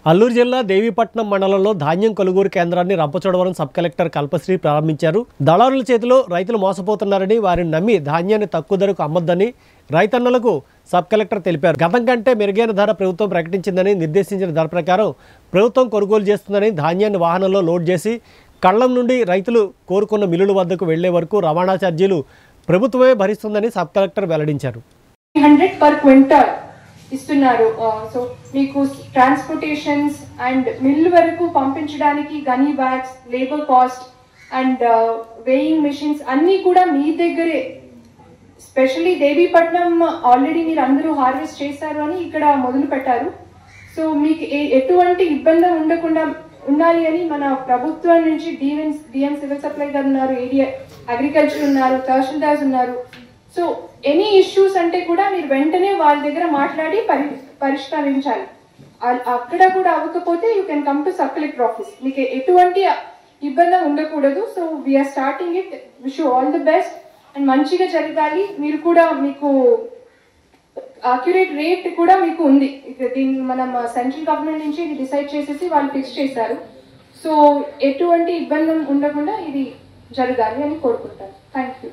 అల్లూరు జిల్లా దేవీపట్నం మండలంలో ధాన్యం కొనుగోలు కేంద్రాన్ని రంపచోడవరం సబ్ కలెక్టర్ కల్పశ్రీ ప్రారంభించారు. దళారుల చేతిలో రైతులు మోసపోతున్నారని, వారిని నమ్మి ధాన్యాన్ని తక్కువ ధరకు అమ్మొద్దని రైతన్నలకు సబ్ కలెక్టర్ తెలిపారు. గతం కంటే మెరుగైన ధర ప్రభుత్వం ప్రకటించిందని, నిర్దేశించిన ధర ప్రకారం ప్రభుత్వం కొనుగోలు చేస్తుందని, ధాన్యాన్ని వాహనంలో లోడ్ చేసి కళ్లం నుండి రైతులు కోరుకున్న మిల్లుల వద్దకు వెళ్లే వరకు రవాణా ఛార్జీలు ప్రభుత్వమే భరిస్తుందని సబ్ కలెక్టర్ వెల్లడించారు. ఇస్తున్నారు. సో మీకు ట్రాన్స్పోర్టేషన్స్ అండ్ మిల్ వరకు పంపించడానికి గనీ bags, labour cost and weighing machines అన్నీ కూడా మీ దగ్గరే. స్పెషల్లీ దేవీపట్నం ఆల్రెడీ మీరు అందరూ హార్వెస్ట్ చేశారు అని ఇక్కడ మొదలు పెట్టారు. సో మీకు ఎటువంటి ఇబ్బంది ఉండకుండా ఉండాలి అని మన ప్రభుత్వం నుంచి డిఎం సివిల్ సప్లై గారు ఉన్నారు, ఏరియా అగ్రికల్చర్ ఉన్నారు, తహసీల్దార్స్ ఉన్నారు. సో ఎనీ ఇష్యూస్ అంటే కూడా మీరు వెంటనే వాళ్ళ దగ్గర మాట్లాడి పరిష్కరించాలి. అక్కడ కూడా అవ్వకపోతే you can come to sub collector office. మీకు ఎటువంటి ఇబ్బంది ఉండకూడదు. So we're starting it. Wish you all the best and మంచిగా జరగాలి. మీరు కూడా మీకు అక్యురేట్ రేట్ కూడా మీకు ఉంది. దీన్ని మనం సెంట్రల్ గవర్నమెంట్ నుంచి ఇది డిసైడ్ చేసేసి వాళ్ళు ఫిక్స్ చేశారు. సో ఎటువంటి ఇబ్బంది ఉండకుండా ఇది జరగాలి అని కోరుకుంటాను. Thank you.